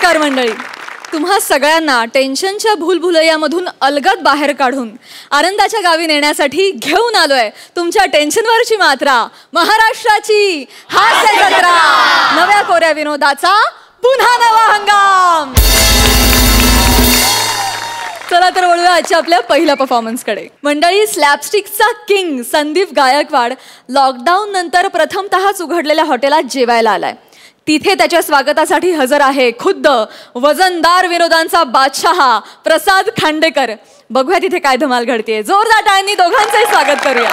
नमस्कार मंडळी. तुम्हा सगळ्यांना टेन्शनच्या भूलभुलैयामधून अलगद बाहेर काढून आनंदाच्या गावी नेण्यासाठी घेऊन आलोय तुमच्या टेन्शनवरची मात्रा, महाराष्ट्राची हास्य जत्रा, नव्या कोऱ्या विनोदाचा पुन्हा नवा हंगाम. चला तर वळूया आजच्या आपल्या पहिल्या परफॉर्मन्सकडे. मंडळी, स्लॅपस्टिकचा किंग संदीप गायकवाड लॉकडाऊन नंतर प्रथमतःच उघडलेल्या हॉटेलात जेवायला आलाय. तिथे त्याच्या स्वागतासाठी हजर आहे खुद्द वजनदार विनोदांचा बादशाह प्रसाद खांडेकर. बघूया तिथे काय धमाल घडतेय. जोरदार टाळ्यांनी दोघांचंही स्वागत करूया.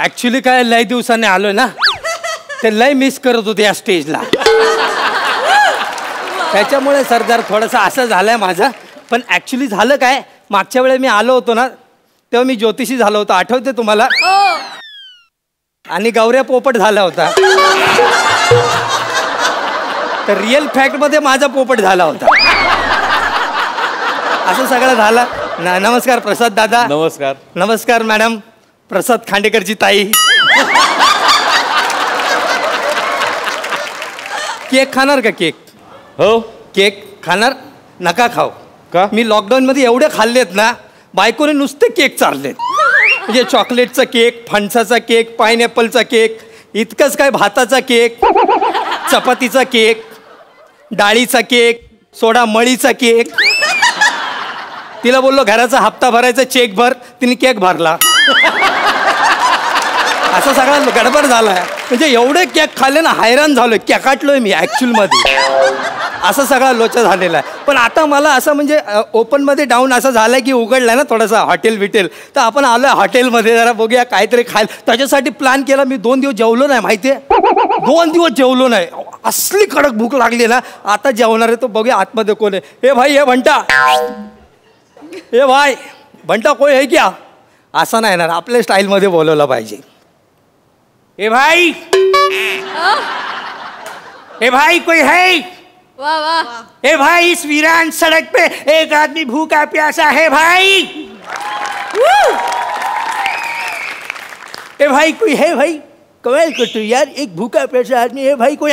ऍक्च्युली काय लय दिवसांनी आलोय ना, ते लय मिस करत होते या स्टेजला. त्याच्यामुळे सरदार थोडंसं असं झालंय माझं. पण ऍक्च्युली झालं काय, मागच्या वेळेस मी आलो होतो ना तेव्हा मी ज्योतिषी झालो होतो, आठवते तुम्हाला? आणि गौऱ्या पोपट झाला होता. तर रिअल फॅक्ट मध्ये माझा पोपट झाला होता. असं सगळं झालं. नमस्कार प्रसाद दादा. नमस्कार. नमस्कार मॅडम. प्रसाद खांडेकरची ताई. केक खाणार का? केक? हो. केक खाणार? नका खाऊ. का? मी लॉकडाऊन मध्ये एवढे खाल्लेत ना, बायकोने नुसते केक चाललेत. म्हणजे चॉकलेटचा केक, फणसाचा केक, पाइनएपलचा केक, इतकंच काय भाताचा केक, चपातीचा केक, डाळीचा केक, सोडा मळीचा केक. तिला बोललो घराचा हप्ता भरायचा चेक भर, तिने केक भरला. असं सगळा गडबड झालाय. म्हणजे एवढे केक खाल्ले ना, हैराण झालोय, केकाटलोय मी ऍक्च्युअल मध्ये. असं सगळा लोचा झालेला आहे. पण आता मला असं म्हणजे ओपन मध्ये डाऊन असं झालंय की उघडलाय ना थोडासा हॉटेल बिटेल, तर आपण आलोय हॉटेलमध्ये, जरा बघूया काहीतरी खायला. त्याच्यासाठी प्लॅन केला. मी 2 दिवस जेवलो नाही, माहितीये, 2 दिवस जेवलो नाही. असली कडक भूक लागली ना. आता जेवणार आहे तो, बघूया आतमध्ये कोण आहे. हे भाई, हे भंटा, हे भाई भंटा कोई है क्या? असं नाही येणार, आपल्या स्टाईलमध्ये बोलवलं पाहिजे. ए भाई, ए भाई कोई है? वाह वाह. ए भाई, इस वीरान सड़क पे एक आदमी भूखा प्यासा है भाई. ए भाई कोई है भाई? कमाल करतो यार, एक भूखा प्यासा आदमी है भाई कोई.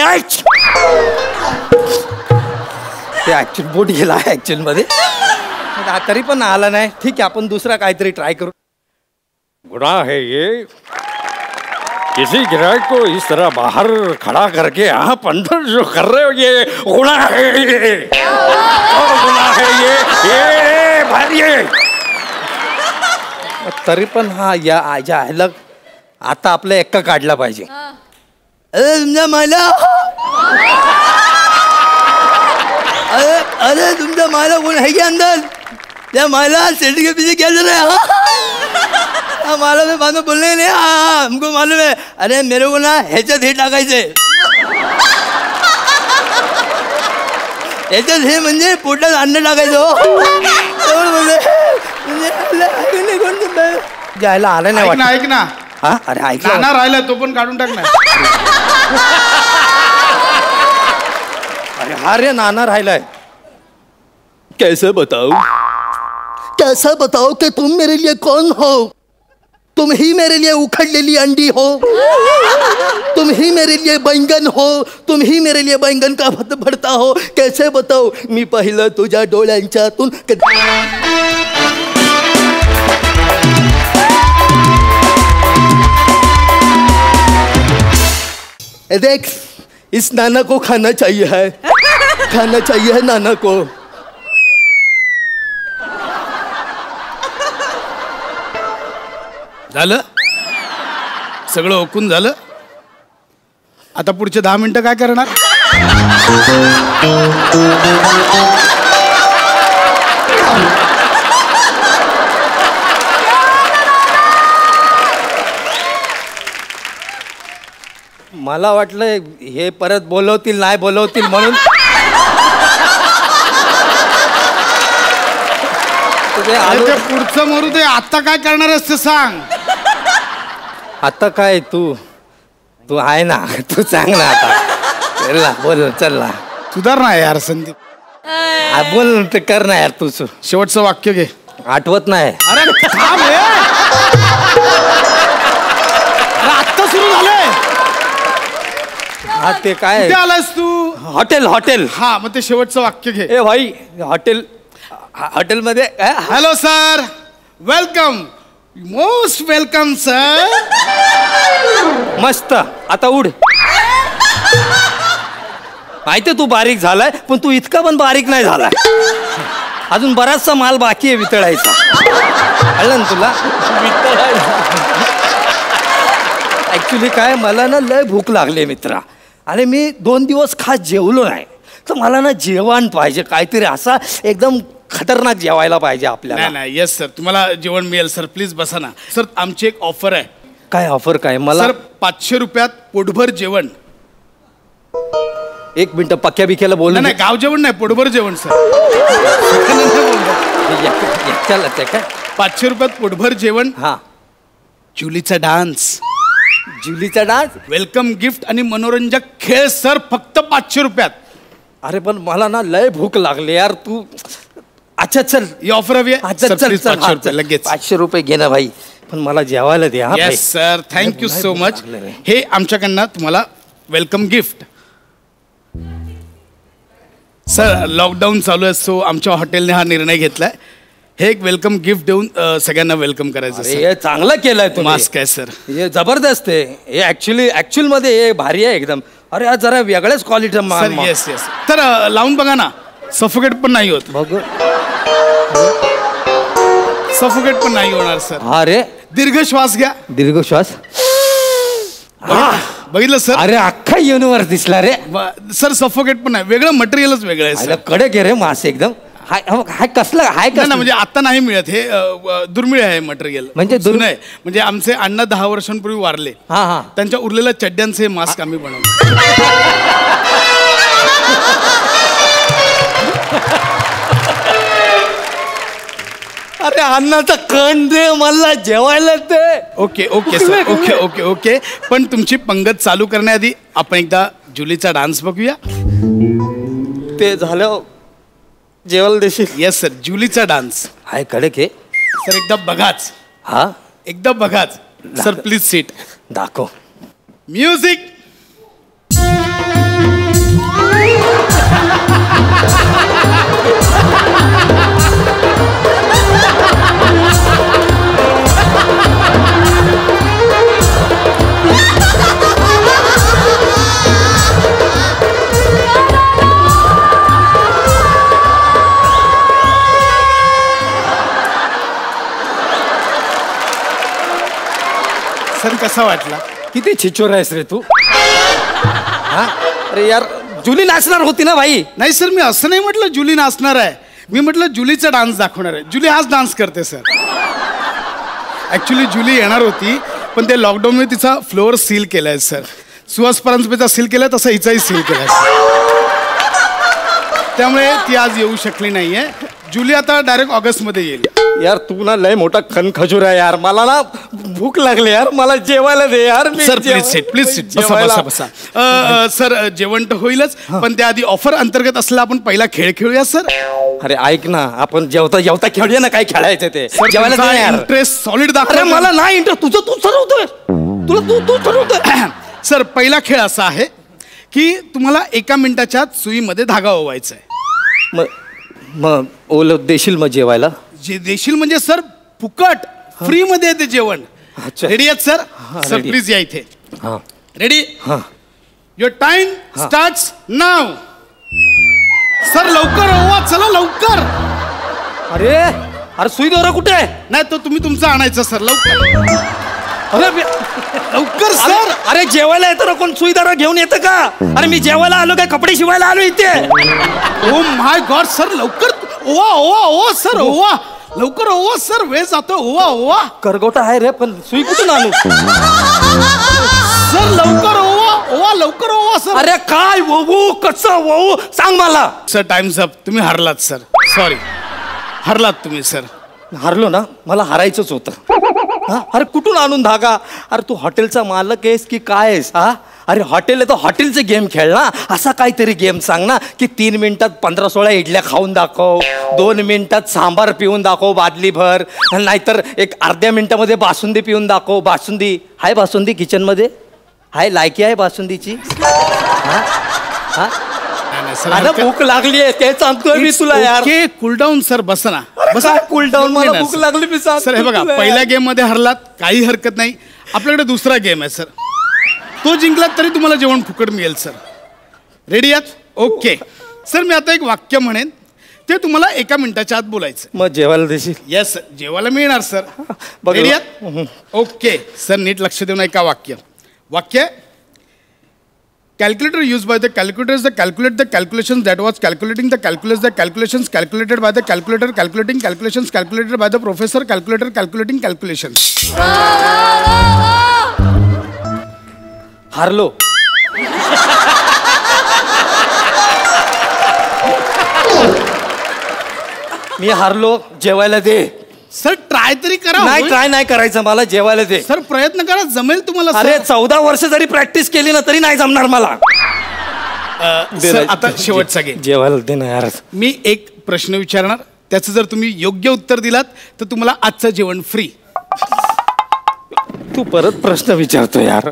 ते ऍक्च्युअल बोट गेला ऍक्च्युअल मध्ये, तरी पण आला नाही. ठीक आहे, आपण दुसरा काहीतरी ट्राय करू. गुनाह है ये, किसी ग्राहक को इस तरह बाहर खड़ा करके आप अंदर जो कर रहे हो, ये गुनाह है. ये गुनाह है ये भरिए. तरी पण हा या आजा ह्याला आता आपला एक्का काढला पाहिजे. अरे तुमचा मला, अरे तुमचा मला कोण है क्या अंदर? त्या मला सेट के पीछे क्या चल रहा है? हाँ मालूम है, बाद में बोलने नहीं. हाँ हमको मालूम है. अरे मेरे को ना ह्याच्यात हे टाकायचंय. ह्याच्यात हे म्हणजे पोटात अन्न टाकायचं. जायला आलं नाही वाटत. ऐक ना. हा, अरे ऐकलं नाना राहिला तो पण काढून टाक ना. अरे हा रे नाना राहिलाय. कैसे बताऊं? कैसा बताओ कि तुम मेरे लिए कौन हो? तुम ही मेरे लिए उखड़लेली अंडी हो. तुम ही मेरे लिए बैंगन हो. तुम ही मेरे लिए बैंगन का भरता हो. कैसे बताओ? मी पाहिलं तुझ्या डोळ्यांच्यातून. देख, इस नाना को खाना चाहिए है, खाना चाहिए है नाना को. झालं सगळं ओकून झालं. आता पुढचे 10 मिनिटं काय करणार? मला वाटलं हे परत बोलवतील नाही बोलवतील म्हणून ते पुढचं मरू दे, आता काय करणार आहेस ते सांग. आता काय तू आहे ना, तू सांग ना आता. चल ना, बोल, चल ना. सुधार ना यार संदीप. बोल ते कर ना यार तू. शेवटचं वाक्य घे. आठवत नाही. अरे थांब हे. आत्ता सुरू झालंय. हा ते काय कुठे आलास तू? हॉटेल. हा मग ते शेवटचं वाक्य घे. ए भाई हॉटेलमध्ये hello sir, welcome, most welcome sir. मस्त. आता उड. माहितीये तू बारीक झालाय, पण तू इतका पण बारीक नाही झालाय. अजून बराचसा माल बाकी आहे वितळायचा. कळलं ना तुला? ऍक्च्युली काय, मला ना लय भूक लागली मित्रा, आणि मी 2 दिवस खास जेवलो नाही. तर मला ना जेवण पाहिजे, काहीतरी असा एकदम खतरनाक जेवायला पाहिजे आपल्याला. नाही येस सर, तुम्हाला जेवण मिळेल सर. प्लीज बसा ना सर. आमची एक ऑफर आहे. काय ऑफर? काय मला? सर 500 रुपयात पोटभर जेवण. 1 मिनिट, पक्क्या बिक्याला बोल. नाही, गाव जेवण नाही, पोटभर जेवण सर. 500 रुपयात पोटभर जेवण. हा. जुलीचा डान्स. जुलीचा डान्स. वेलकम गिफ्ट आणि मनोरंजक खेळ सर, फक्त 500 रुपयात. अरे पण मला ना लय भूक लागली यार. तू अच्छा चल, ही ऑफर हवी आहे. चल, 500 रुपये लगेच. 500 रुपये घे ना भाई, पण मला जेवायला दे. Yes sir, thank you so much. हे आमच्याकडनं तुम्हाला वेलकम गिफ्ट. सर लॉकडाऊन चालू आहे, सो आमच्या हॉटेलने हा निर्णय घेतलाय. हे एक वेलकम गिफ्ट देऊन सगळ्यांना वेलकम करायचं. हे चांगलं केलंय तू. मास्क आहे सर. हे जबरदस्त आहे. हे ऍक्च्युअल मध्ये हे भारी आहे एकदम. अरे आज जरा वेगळ्याच क्वालिटी. Sir yes. तर लावून बघा ना, सफोकेट पण नाही होत. बघ. सफोकेट पण नाही होणार सर. हा रे. दीर्घ श्वास घ्या. दीर्घ श्वास. बघितलं सर? अरे अख्खा युनिवर्स दिसला रे सर. सफोकेट पण नाही, वेगळं मटेरियलच वेगळं आहे सर. कडक आहे रे मास एकदम. हाय कसलं हाय ना, म्हणजे आता नाही मिळत हे. दुर्मिळ आहे मटेरियल. म्हणजे नाही, म्हणजे आमचे अण्णा 10 वर्षांपूर्वी वारले. हा. त्यांच्या उरलेल्या चड्ड्यांचे हे मास्क आम्ही बनवतो. अरे अन्नाचा कण दे मला जेवायला ते. Okay sir. ओके. पण तुमची पंगत चालू करण्याआधी आपण एकदा जुलीचा डान्स बघूया. ते झालं जेवायला देशील? येस सर, जुलीचा डान्स. हाय कडक आहे सर. एकदा बघाच. हा एकदा बघाच सर. Please seat. दाखव. म्युझिक. सर कसा वाटला? किती छिचोर आहेस रे तू. हा. अरे यार, जुली नाचणार होती ना भाई. नाही सर, मी असं नाही म्हटलं जुली नाचणार आहे. मी म्हटलं जुलीचा डान्स दाखवणार आहे. जुली हाच डान्स करते सर. ऍक्च्युली जुली येणार होती, पण ते लॉकडाऊनमुळे तिचा फ्लोअर सील केलाय सर. सुहास परांजपेचा सील केलाय, तसा हिचाही सील केलाय. त्यामुळे ती आज येऊ शकली नाहीये. जुली आता डायरेक्ट ऑगस्टमध्ये येईल. यार तू ना लय मोठा खजूर आहे यार. मला ना भूक लागली यार. मला जेवायला दे यार. Sir please seat. बसा. सर जेवण तर होईलच, पण त्याआधी ऑफर अंतर्गत असला आपण पहिला खेळ खेळूया सर. अरे ऐक ना, आपण जेवता खेळूया ना. काय खेळायचं ते जेवायला दे यार. इंटरेस्ट सॉलिड दाखव. मला नाही इंटरेस्ट. तुझं तू ठरवतोय. तू ठरवतोय. सर पहिला खेळ असा आहे की तुम्हाला 1 मिनिटाच्या सुईमध्ये धागा ओवायचा आहे. मग ओल देशील मग जेवायला? जे देशील म्हणजे सर फुकट, फ्री मध्ये येते जेवण. रेडी आहेत सर? सर प्लीज या इथे. Ready? Your time starts now. Sir लवकर ओवा, चला लवकर. अरे सुई दोरा कुठे आहे? नाही तो तुम्ही तुमचा आणायचा सर. लवकर. अरे लवकर सर. अरे जेवायला येतं ना कोण सुईदारा घेऊन येतं का? अरे मी जेवायला आलो काय, कपडे शिवायला आलो इथे. ओ माय गॉड सर, लवकर ओवा सर. ओवा लवकर. ओवा सर, वेळ जातो. ओवा. करगोटा आहे रे, पण सुई कुठून आणू? सर लवकर ओवा लवकर ओवा सर. अरे काय वहू, कसं वहू सांग मला. Sir times up. तुम्ही हरलात सर. सॉरी, हरलात तुम्ही सर. हारलो ना, मला हारायचंच होतं. हा, अरे कुठून आणून धागा? अरे तू हॉटेलचा मालक आहेस की काय आहेस? हा, अरे हॉटेल आहे तर हॉटेलचे गेम खेळ ना. असा काहीतरी गेम सांग ना की 3 मिनिटात 15-16 इडल्या खाऊन दाखव, 2 मिनिटात सांबार पिऊन दाखव बादलीभर, नाहीतर एक अर्ध्या मिनिटामध्ये बासुंदी पिऊन दाखव. बासुंदी आहे? बासुंदी किचनमध्ये आहे? लायकी आहे बासुंदीची? हा हा, आता भूक लागली आहे ते सांगतोय मी तुला यार. कूल डाऊन सर, बसा ना. बसा कूल डाऊन, मला भूक लागली मी सांग. सर हे बघा, पहिल्या गेम मध्ये हरलात, काही हरकत नाही. आपल्याकडे दुसरा गेम आहे सर, तो जिंकलात तरी तुम्हाला जेवण फुकट मिळेल सर. रेडी आहात? ओके सर, मी आता एक वाक्य म्हणेन, ते तुम्हाला 1 मिनिटाच्या आत बोलायचं. मग जेवायला देशील? येस सर, जेवायला मिळणार सर. रेडी आहात? ओके सर, नीट लक्ष देऊन ऐका वाक्य. वाक्य: calculator used by the calculators that calculate the calculations that was calculating the calculus, the calculations calculated by the calculator calculating calculations calculated by the professor calculator calculating calculations. हारलो. मी हारलो, जेवायला दे. Sir try तरी करा. नाही, try नाही करायचं, मला जेवायला दे. सर प्रयत्न करा, जमेल तुम्हाला. अरे 14 वर्ष जरी प्रॅक्टिस केली ना तरी नाही जमणार मला. सर आता शेवटचा गेम. जेवायला दे ना यार. मी एक प्रश्न विचारणार, त्याचं जर तुम्ही योग्य उत्तर दिलात तर तुम्हाला आजचं जेवण फ्री. तू परत प्रश्न विचारतो यार.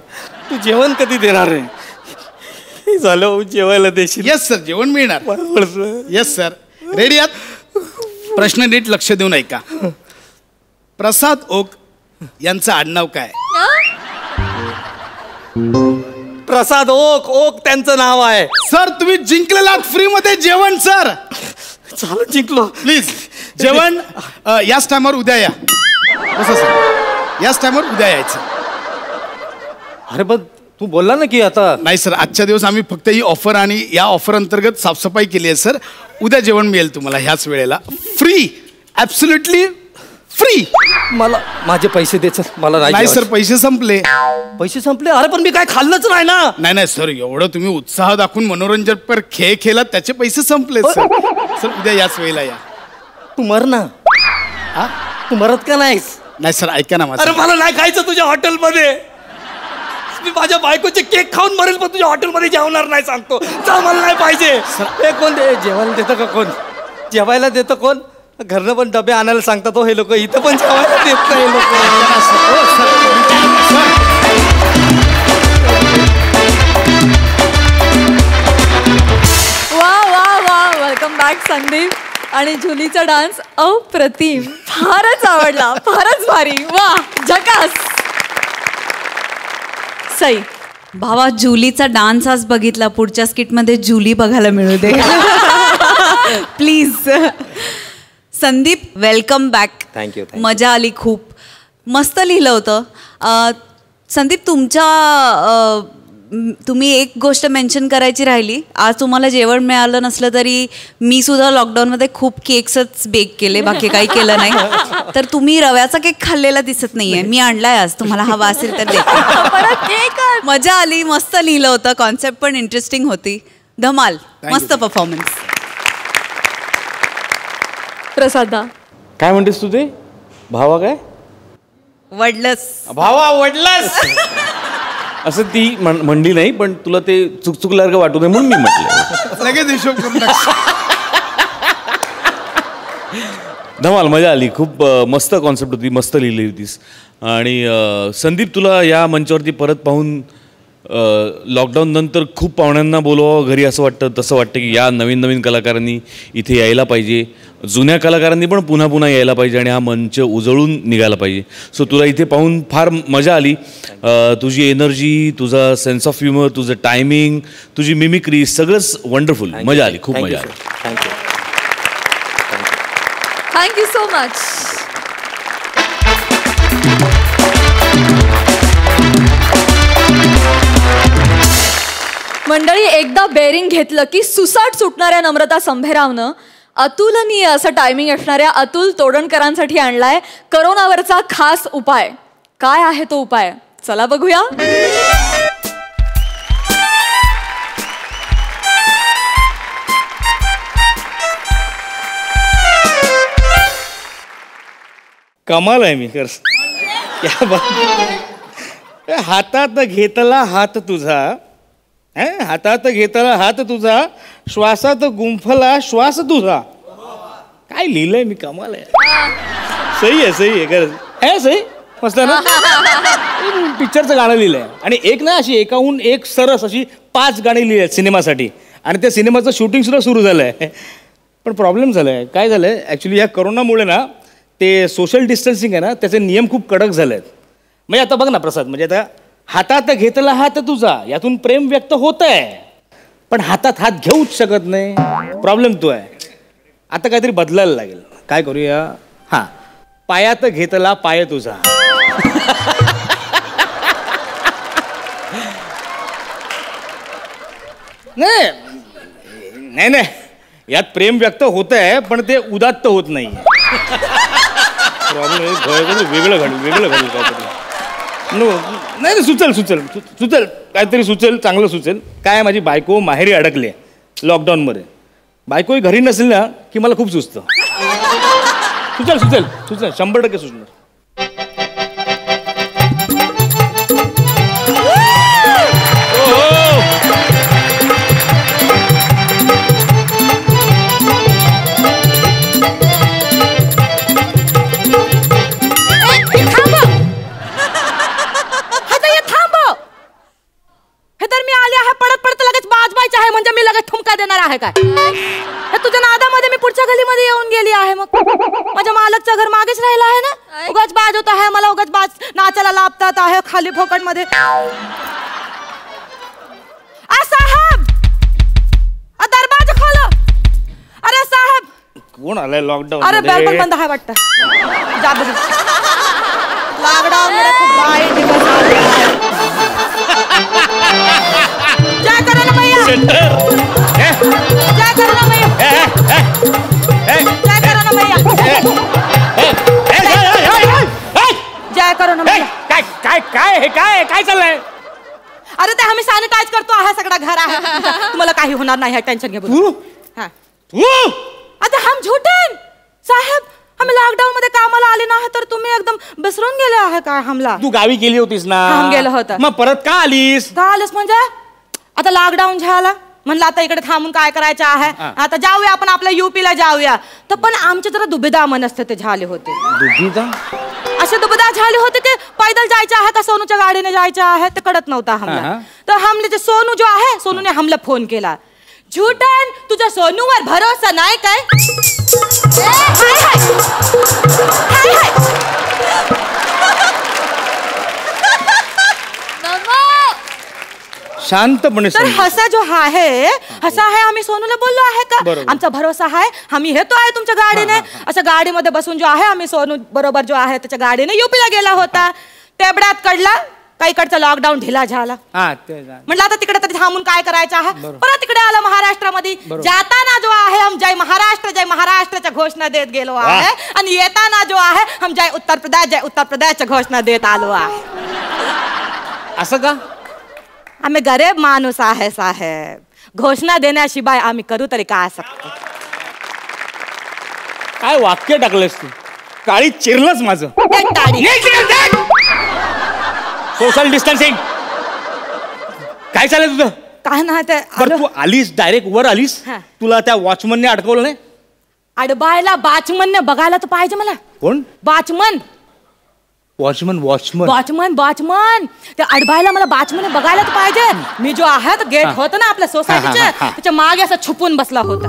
तू जेवण कधी देणार आहे? झालं, जेवायला देशील? येस सर, जेवण मिळणार. Yes sir. रेडी आहात? प्रश्न नीट लक्ष देऊन ऐका. प्रसाद ओक यांचं आडनाव काय? प्रसाद ओक. ओक त्यांचं नाव आहे. सर तुम्ही जिंकलेला फ्री मध्ये जेवण. सर चालत जिंकलो. प्लीज जेवण याच टायमावर उद्या या. कसं सर, याच टायमावर उद्या यायचं. अरे पण तू बोलला ना की आता. नाही सर, आजच्या दिवस आम्ही फक्त ही ऑफर आणि या ऑफर अंतर्गत साफसफाई केली आहे सर. उद्या जेवण मिळेल तुम्हाला ह्याच वेळेला फ्री, ॲब्सोल्युटली फ्री. मला माझे पैसे दे. मला नाही सर, पैसे संपले. पैसे संपले? अरे पण मी काय खाल्लंच नाही ना. नाही सर, एवढं तुम्ही उत्साह दाखवून मनोरंजन पर खेळ खेळलात, त्याचे पैसे संपले सर. सर उद्या याच वेळेला या. तू मर ना. हा, तू मरत का नाहीस? नाही सर, ऐका ना माझं. अरे मला नाही खायचं तुझ्या हॉटेलमध्ये. मी माझ्या बायकोचे केक खाऊन मरेल पण तुझ्या हॉटेलमध्ये जेवणार नाही सांगतो. जा, मला नाही पाहिजे. हे कोण जेवायला देतं का? कोण जेवायला देतं? कोण? घरनं पण डबे आणायला सांगतात हो हे लोक. इथं पण जेवायला देत नाही लोक. वा वा वा, वेलकम बॅक संदीप. आणि जुलीचा डान्स अप्रतिम, फारच आवडला, फारच भारी. वा, झकास. सई भावा, जुलीचा डान्स आज बघितला, पुढच्या स्किटमध्ये जुली बघायला मिळू दे please. Sandeep, welcome back. Thank you. मजा आली खूप. मस्त लिहिलं होतं. संदीप, तुम्ही एक गोष्ट मेन्शन करायची राहिली. आज तुम्हाला जेवण मिळालं नसलं तरी मी सुद्धा लॉकडाऊनमध्ये खूप केक्सच बेक केले, बाकी काही केलं नाही. तर तुम्ही रव्याचा केक खाल्लेला दिसत नाहीये. मी आणलाय आज, तुम्हाला हवा असेल तर देते. मजा आली, मस्त लिहिलं होतं, कॉन्सेप्ट पण इंटरेस्टिंग होती. धमाल, मस्त परफॉर्मन्स. प्रसादा, काय म्हणतेस तू? ते भावा काय वडलंस? भावा वडलास असं ती म्हणली नाही, पण तुला ते चुकल्यासारखं वाटू नये म्हणून मी म्हटलं. लगेच हिशोब करून टाक. धमाल, मजा आली. खूप मस्त कॉन्सेप्ट होती, मस्त लिहिली होतीस. आणि संदीप, तुला या मंचावरती परत पाहून लॉकडाऊन नंतर खूप पाहुण्यांना बोलवावं घरी असं वाटतं. तसं वाटतं की या नवीन नवीन कलाकारांनी इथे यायला पाहिजे, जुन्या कलाकारांनी पण पुन्हा पुन्हा यायला पाहिजे आणि हा मंच उजळून निघायला पाहिजे. सो तुला इथे पाहून फार मजा आली. तुझी एनर्जी, तुझा सेन्स ऑफ ह्युमर, तुझं टायमिंग, तुझी मिमिक्री, सगळंच वंडरफुल. मजा आली, खूप मजा आली. थँक्यू. Thank you so much. मंडळी, एकदा बेरिंग घेतलं की सुसाट सुटणाऱ्या नम्रता संभेरावनं अतुलनीय असं टायमिंग असणाऱ्या अतुल तोडणकरांसाठी आणलाय करोनावरचा खास उपाय. काय आहे तो उपाय? चला बघूया. कमाल आहे मी खरंच. क्या बात. हातात घेतला हात तुझा, हातात घेतला हात तुझा, श्वासात गुंफला श्वास तुझा. काय लिहिलंय मी, कमाल आहे. सही आहे खरंच. आहे सही, मस्त आहे ना. पिक्चरचं गाणं लिहिलंय आणि एक ना अशी एकाहून एक सरस अशी 5 गाणी लिहिली आहेत सिनेमासाठी आणि त्या सिनेमाचं शूटिंग सुद्धा सुरू झालंय. पण प्रॉब्लेम झालाय, काय झालंय ॲक्च्युली या करोनामुळे ना ते सोशल डिस्टन्सिंग आहे ना त्याचे नियम खूप कडक झाले आहेत. म्हणजे आता बघ ना प्रसाद, म्हणजे आता हातात घेतला हात तुझा यातून प्रेम व्यक्त होत आहे, पण हातात हात घेऊच शकत नाही. प्रॉब्लेम तो आहे. आता काहीतरी बदलायला लागेल. काय करूया, हां, पायात घेतला पाय तुझा. नाही, यात प्रेम व्यक्त होत आहे पण ते उदात्त होत नाही. प्रॉब्लेम वेगळं घडलं काहीतरी. नाही सुचल काहीतरी सुचेल, चांगलं सुचेल. काय माझी बायको माहेरी अडकली लॉकडाऊनमध्ये. बायकोही घरी नसेल ना की मला खूप सुचतं. सुचेल 100% सुचणार. म्हणजे मी लगेच ठुमका देणार आहे काय? तुझ्या नादामध्ये मी पुढच्या गलीमध्ये येऊन गेली आहे. मग माझ्या मालकचं घर मागेच राहिलं आहे ना. उगाच बाज होत आहे मला, उगाच बाज नाचायला लाभतात आहे खाली फोकट मध्ये. साहेब दरवाजा खोलो. अरे साहेब कोण आलाय लॉकडाऊन? अरे बेल पण बंद आहे वाटतं. लॉकडाऊन मध्ये खूप वाईट दिवस आले. जय करो ना भैया, जय करो ना भैया, जय करो ना भैया, जय करो ना भैया. काय चाललंय? अरे ते आम्ही सॅनिटाईज करतो आहे सगळं घर आहे. तुम्हाला काही होणार नाही, टेन्शन घे. आता हम झूठे साहेब, आम्ही लॉकडाऊन मध्ये कामाला आले ना तर तुम्ही एकदम विसरून गेले आहे काय हमला? तू गावी गेली होतीस ना? हम गेलो होतं. मग परत का आलीस? म्हणजे आता लॉकडाऊन झाला म्हणलं आता इकडे थांबून काय करायचं आहे. आता जाऊया आपण आपल्या युपीला जाऊया. तर पण आमचे जरा दुबिधा मनस्थिती झाले होते. असे दुबिधा झाले होते की पैदल जायचं आहे का सोनूच्या गाडीने जायचं आहे ते कळत नव्हता हमला. तर हमले जे सोनू जो आहे, सोनूने हमला फोन केला. झूठन तुझ्या सोनूवर भरोसा नाही काय? शांतपणे. तर हसा जो आहे आम्ही सोनूला बोललो आहे का आमचा भरोसा आहे, आम्ही येतो आहे तुमच्या गाडीने. असं गाडीमध्ये बसून जो आहे आम्ही सोनू बरोबर जो आहे त्याच्या गाडीने युपीला गेला होता. तेवढ्यात कळला काही इकडचा लॉकडाऊन ढिला झाला. म्हटलं आता तिकडे तरी थांबून काय करायचं आहे. परत तिकडे आला महाराष्ट्रामध्ये. जाताना जो आहे हम जय महाराष्ट्रच्या घोषणा देत गेलो आहे आणि येताना जो आहे हम जय उत्तर प्रदेशच्या घोषणा देत आलो आहे. असं का? आम्ही गरीब माणूस आहे साहेब. घोषणा देण्याशिवाय आम्ही करू तरी काय शकतो? काय वाक्य टाकलंस तू? काळी चिरलंच माझं. सोशल डिस्टन्सिंग काय चाललंय तुझं? काय ना ते तू आलीस डायरेक्ट वर आलीस. तुला त्या वॉचमनने अडकवलं नाही? अडबायला वॉचमनने बघायला तर पाहिजे मला. कोण? वॉचमन त्या अडबायला मला वॉचमन बघायला तर पाहिजे. मी जो आहे गेट होतं ना आपल्या सोसायटीच्या त्याच्या मागे असं छुपून बसला होता.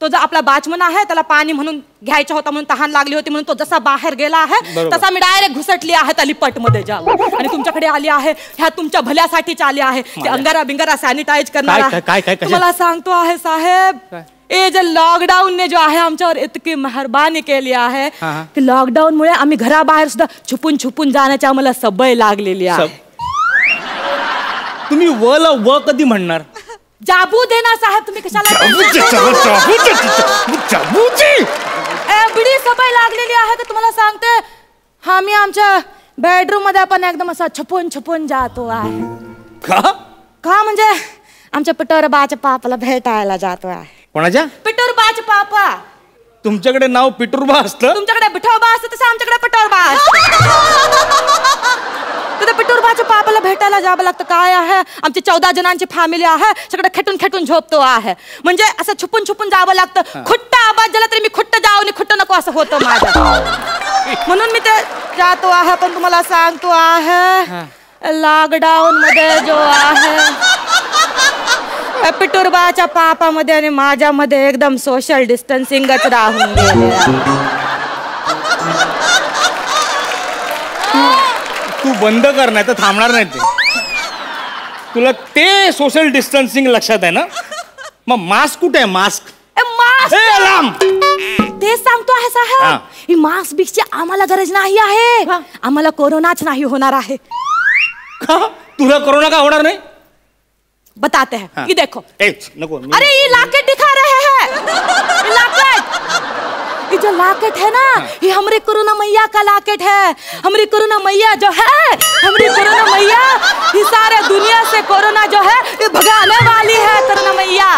तो जो आपला वॉचमन आहे त्याला पाणी म्हणून घ्यायचं होता म्हणून तहान लागली होती म्हणून तो जसा बाहेर गेला आहे तसा मी डायरेक्ट घुसटली आहे त्या लिपटमध्ये जाऊन आणि तुमच्याकडे आली आहे. ह्या तुमच्या भल्यासाठीच आली आहे. ते अंगारा बिंगारा सॅनिटाईज करणार. तुम्हाला सांगतो आहे साहेब, ये जे लॉकडाऊन ने जो आहे आमच्यावर इतकी मेहरबानी केली आहे की लॉकडाऊन मुळे आम्ही घराबाहेर सुद्धा छुपून जाण्याची आम्हाला सवय लागलेली आहे. तुम्ही व कधी म्हणणार? जाबू दे ना साहेब. तुम्ही कशाला एवढी सवय लागलेली आहे की तुम्हाला सांगते आम्ही आमच्या बेडरूम मध्ये आपण एकदम असा छपून जातो आहे. का म्हणजे आमच्या पिटोरबाच्या पापाला भेटायला जातो आहे. कोणाच्या? पिटोरबाचे पापा. तुमच्याकडे नाव पिटुरबा असतं? तुमच्याकडे विठोबा असतं तसं आमच्याकडे पिटोरबा तिथे पिटुरबाच्या पापाला भेटायला जावं लागतं. काय आहे, आमची 14 जणांची फॅमिली आहे, सगळं खेटून खेटून झोपतो आहे. म्हणजे असं छुपून छुपून जावं लागतं. खुट्ट आवाज झाला तरी मी खुट्ट जाऊ आणि खुट्ट नको असं होतं माझं. म्हणून मी ते जातो आहे. पण तुम्हाला सांगतो आहे लॉकडाऊन मध्ये जो आहे पिटुरबाच्या पापामध्ये आणि माझ्यामध्ये एकदम सोशल डिस्टन्सिंगच राहून गेले. तू बंद कर, नाही तर थांबणार नाही ते. तुला ते सोशल डिस्टन्सिंग लक्षात आहे ना? मग मास्क कुठे आहे? मास्क ते सांगतो आहे साहेब, ही मास्क बिक्सची आम्हाला गरज नाही आहे. आम्हाला कोरोनाच नाही होणार आहे. तुला कोरोना का होणार नाही? बताते हैं. ये देखो. नको. अरे ये लॉकेट दिखा रहे हैं. लॉकेट, ये जो लॉकेट है ना, ये हमारे कोरोना मैया का लॉकेट है. हमारी कोरोना मैया जो है, हमारी कोरोना मैया, ये सारे दुनिया से कोरोना जो है ये भगाने वाली है. कोरोना मैया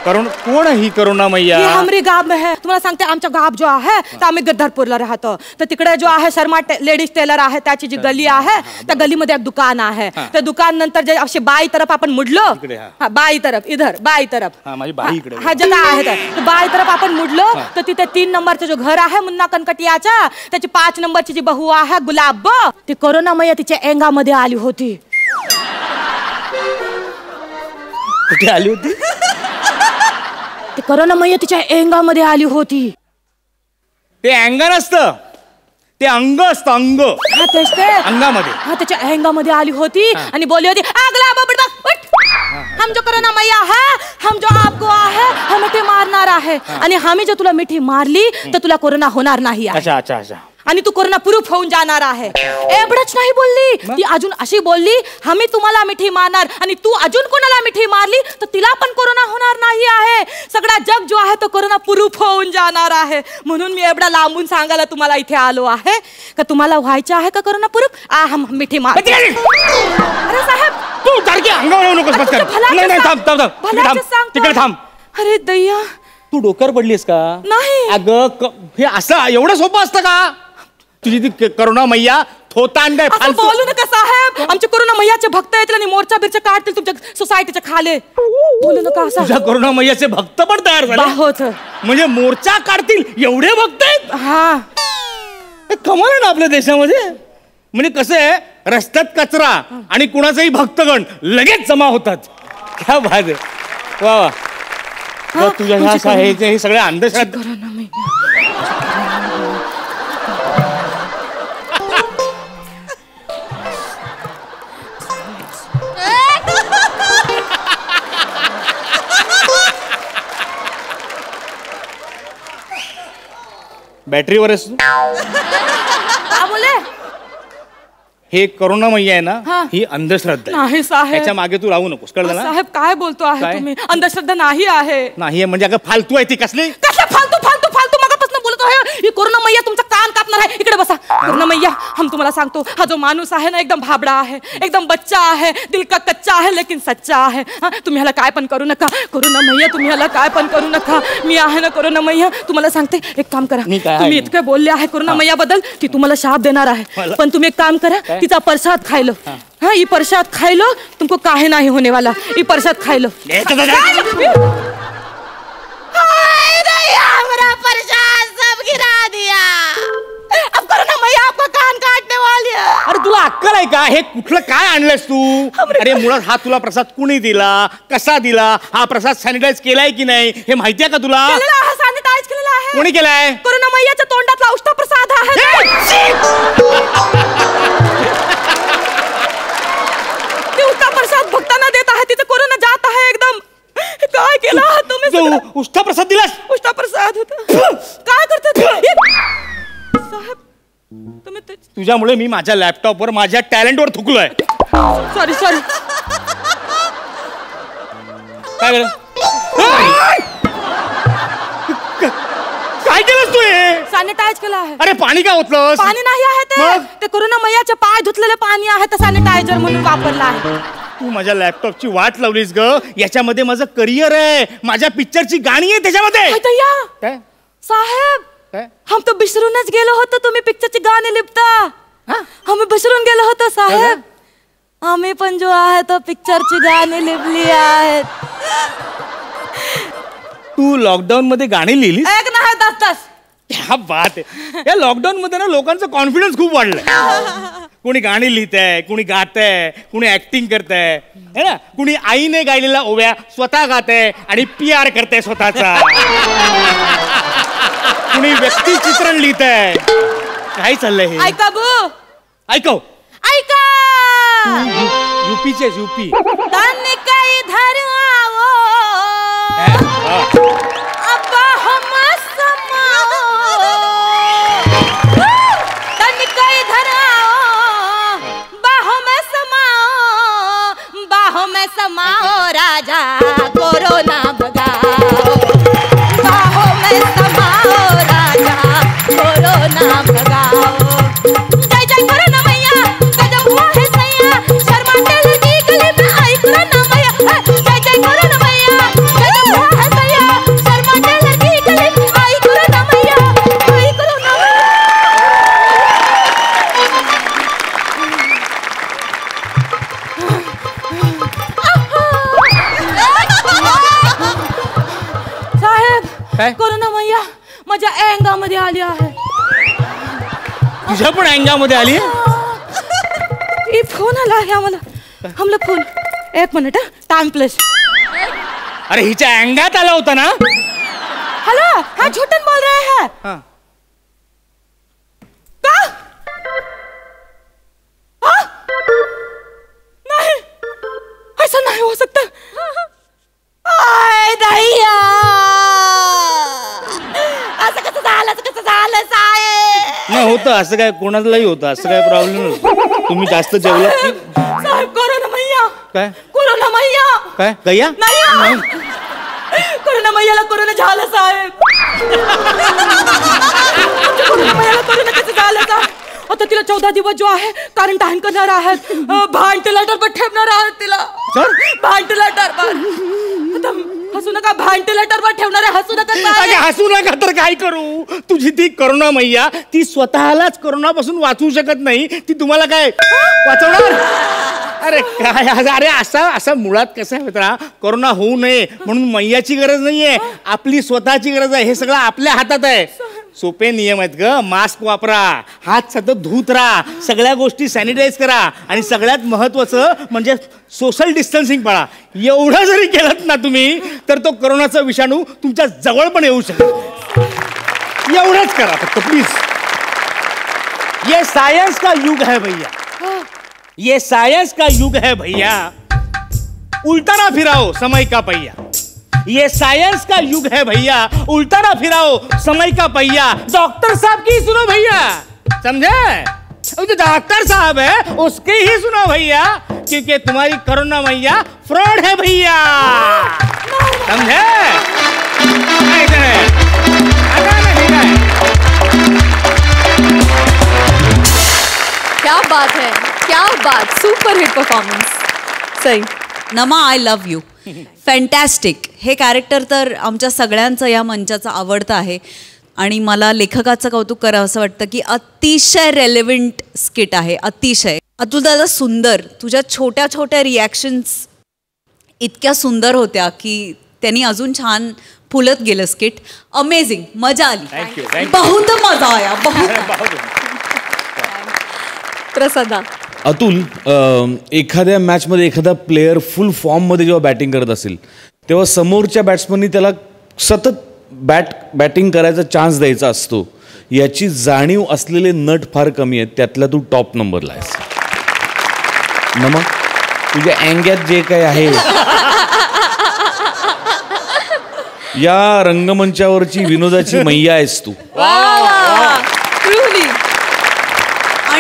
कोण ही कोरोना मैया? ये हमारी गाव में है. तुम्हाला सांगते, आमच्या गाव जो आहे तर आम्ही गद्दारपूरला राहतो. तर तिकडे जो आहे शर्मा लेडीज टेलर आहे, त्याची जी गली आहे त्या गलीमध्ये एक दुकान आहे. त्या दुकान नंतर जे अशी बाई तरफ आपण मुडलो, बाई तरफ, इधर बाई तरफ हा जगह आहे. तर बाई तरफ आपण मुडलो तर तिथे 3 नंबरचं जो घर आहे मुन्ना कनकटियाचा, त्याची 5 नंबरची जी बहू आहे गुलाब, ती कोरोना मैया तिच्या एंगामध्ये आली होती. कुठे आली होती? ते कोरोना मैया तिच्या एंगामध्ये आली होती. ते अंग नसतं, ते अंग असतं. अंग अंगामध्ये. हा, त्याच्या अंगामध्ये आली होती आणि बोलली होती, अगला हम जो कोरोना मैया है, हम जो आपको आहे, हम मिठी मारणार आहे. आणि आम्ही जर तुला मिठी मारली तर तुला कोरोना होणार नाही. अच्छा अच्छा अच्छा. आणि तू कोरोना प्रूफ होऊन जाणार आहे. एवढंच नाही बोलली ती, अजून अशी बोलली, आम्ही तुम्हाला मिठी मारणार आणि तू अजून कोणाला मिठी मारली तर तिला पण कोरोना होणार नाही आहे. सगळा जग जो आहे तो कोरोना प्रूफ होऊन जाणार आहे. म्हणून मी एवढा लांबून सांगायला तुम्हाला इथे आलो आहे का तुम्हाला व्हायचं आहे का कोरोना प्रूफ. हम मिठी मार. अरे साहेब तू सारखी अंगावर येऊ नकोस. तिकडे थांब. अरे दैया, तू डोक्यावर पडलीस का? नाही. अगं हे असं एवढं सोपं असतं का? तुझी ती करोना मैया थोतांड आहे. असं बोलू नका साहेब, आमचे कोरोना मैयाचे भक्त येतील आणि मोर्चा बिरचा काढतील तुमच्या सोसायटीच्या खाले. बोलू नका असं. तुझ्या कोरोना मैयाचे भक्त पण तयार झाले. म्हणजे मोर्चा काढतील एवढे भक्त आहेत? हा, कमाल आहे ना आपल्या देशामध्ये. म्हणजे कसं आहे, रस्त्यात कचरा आणि कुणाचाही भक्तगण लगेच जमा होतात. क्या बात आहे. वा वा. तुझ्या हे सगळ्या अंधश्रद्धा. बॅटरीवर आहेस तू? बोले हे करोना मैया आहे ना, ही अंधश्रद्धा नाही साहेब. त्याच्या मागे तू राहू नकोस, कळलं ना? साहेब काय बोलतो आहे तुम्ही? अंधश्रद्धा नाही आहे. नाही म्हणजे अगं फालतू आहे ती. कसली फालतू फालतू फालतू मगापासून बोलतो आहे. ही कोरोना मैया तुमचा कान कापणार आहे. इकडे बसा. कोरोना मैया, हम तुम्हाला सांगतो, हा जो माणूस आहे ना एकदम भाबडा आहे, एकदम बच्चा आहे, दिल का कच्चा आहे लेकिन सच्चा आहे. तुम्ही ह्याला काय पण करू नका. कोरोना मैया तुम्ही ह्याला काय पण करू नका. मी आहे ना कोरोना मैया. तुम्हाला सांगते एक काम करा. तुम्ही इतके बोलले आहे कोरोना मैया बद्दल, ती तुम्हाला शाप देणार आहे. पण तुम्ही एक काम करा, तिचा प्रसाद खायलो. हाँ, ये प्रसाद खाई लो, तुमको काहे नहीं होने वाला. ये प्रसाद खाई लो. मेरा प्रसाद सब गिरा दिया. अब कोरोना मैया आपका कान काटने वाली है. अरे तुला अक्कल आहे का? हे कुठलं काय आणलंस तू? अरे मुळात हा तुला प्रसाद कुणी दिला, कसा दिला, हा प्रसाद सॅनिटाईज केलाय की नाही हे माहितीये का तुला? सॅनिटाईज केलेला आहे. कोणी केलाय? कोरोना मैयाच्या तोंडातला उष्टा प्रसाद आहे. प्रसाद भक्तांना देत आहे, तिथे कोरोना जात आहे एकदम. काय केला तुम्ही? उष्टा प्रसाद दिलास? उष्टा प्रसाद होता. काय करतात साहेब तुम्ही? तुझ्यामुळे मी माझ्या लॅपटॉपवर माझ्या टॅलेंटवर थुकलोय. Sorry sorry. काय केलं? काय केलंस तू? हे सॅनिटाईज केलं आहे. अरे पाणी काय ओतलंस? पाणी नाही आहे ते कोरोना मैयाचे पाय धुतलेले पाणी आहे, तर सॅनिटायझर म्हणून वापरलं आहे. तू माझ्या लॅपटॉपची वाट लावलीस ग. याच्यामध्ये माझं करिअर आहे, माझ्या पिक्चरची गाणी आहे त्याच्यामध्ये. काय साहेब हम तो विसरूनच गेलो होतो तुम्ही पिक्चरची गाणी लिपता आम्ही विसरून गेलो होतो साहेब आम्ही पण जो आहे तो पिक्चरची गाणी लिपली आहेत. तू लॉकडाऊन मध्ये गाणी लिहिली? एक नाही 10. क्या बात आहे. या लॉकडाऊन मध्ये ना लोकांचं कॉन्फिडन्स खूप वाढलंय. कोणी गाणी लिहितंय, कोणी गातंय, कोणी ऍक्टिंग करतंय है ना, कुणी आईने गायलेल्या ओव्या स्वतः गातंय आणि PR करतंय स्वतःचा. कुणी व्यक्तिचित्रण लिहितंय. काय चाललंय हे? ऐका बू ऐकव ऐका यूपीचे यूपी ताने काही धर आवो अब्बा हम समाओ ताने काही धर आओ बाहों में समाओ राजा कोरोना भगाओ बाहों में समाओ राजा कोरोना भगाओ. जय जय कोरोना मैया गजब हुआ है सैया शर्माते लगी गली में आई कोरोना मैया. जय जय कोरोना मैया गजब हुआ है सैया शर्माते लगी गली में आई कोरोना मैया आई कोरोना साहेब कोरोना मैया माझ्या अंगामध्ये आली आहे. तुझ्या पण अंगामध्ये आली? फोन आला है हमला फोन. एक मिनिट टाइम प्लीज. अरे हिच्या अंगात आला होता ना. हेलो हाँ झूठन बोल रहे हैं हाँ. का नहीं ऐसा नहीं हो सकता. आय दहिया असं कसं झालं साहेब. नाही होतं असं काय, कोणालाही होतं असं काय, प्रॉब्लेम नसतो. तुम्ही जास्त जेवला की साहेब कोरोना मैया काय? कोरोना मैया काय गैया नाही कोरोना मैयाला कोरोना झालं साहेब. कोरोना मैयाला कोरोना कसं झालं साहेब. आता तिला 14 दिवस जो आहे क्वारंटाईन करणार आहेत. व्हेंटिलेटर पर ठेवणार आहेत तिला. व्हेंटिलेटर पर हसू नका. व्हेंटिलेटर पर ठेवणार आहे. हसू नका. हसू नका तर काय करू. तुझी ती करोना मैया ती स्वतःलाच कोरोनापासून वाचवू शकत नाही. ती तुम्हाला काय वाचवणार? अरे काय अरे असा मुळात कसं आहे मित्रा, कोरोना होऊ नये म्हणून मैयाची गरज नाहीये, आपली स्वतःची गरज आहे. हे सगळं आपल्या हातात आहे. सोपे नियम आहेत ग. मास्क वापरा, हात सतत धुत राहा, सगळ्या गोष्टी सॅनिटाईज करा आणि सगळ्यात महत्वाचं म्हणजे सोशल डिस्टन्सिंग पाळा. एवढं जरी केलं ना तुम्ही तर तो कोरोनाचा विषाणू तुमच्या जवळ पण येऊ शकतो. एवढंच करा फक्त प्लीज. ये सायन्स का युग है भैया, ये सायन्स का युग है भैया. उल्टा ना फिराओ समय का पहिया. ये साइंस का युग है भैया, उल्टा ना फिराओ समय का पहिया. डॉक्टर साहब की सुनो भैया, समझे? जो डॉक्टर साहब है उसके ही सुनो भैया, क्योंकि तुम्हारी कोरोना मैया फ्रॉड है भैया. समझे? क्या बात है, क्या बात. Super hit performance. सही. नमा आय लव्ह यू. फॅन्टॅस्टिक. हे कॅरेक्टर तर आमच्या सगळ्यांचं या मंचाचं आवडतं आहे आणि मला लेखकाचं कौतुक करावं असं वाटतं की अतिशय रेलेव्हंट स्किट आहे. अतिशय. अतुल दादा सुंदर. तुझ्या छोट्या छोट्या रिॲक्शन्स इतक्या सुंदर होत्या की त्यांनी अजून छान फुलत गेलं स्किट. अमेझिंग. मजा आली. बहुत मजा आया. बहुत. प्रसादा. अतुल, एखाद्या मॅचमध्ये एखादा प्लेयर फुल फॉर्ममध्ये जेव्हा बॅटिंग करत असेल तेव्हा समोरच्या बॅट्समननी त्याला सतत बॅटिंग करायचा चान्स द्यायचा असतो. याची जाणीव असलेले नट फार कमी आहेत. त्यातला तू टॉप नंबरला आहेस. मग तुझ्या अँग्यात जे काही आहे या रंगमंचावरची विनोदाची मैया आहेस तू.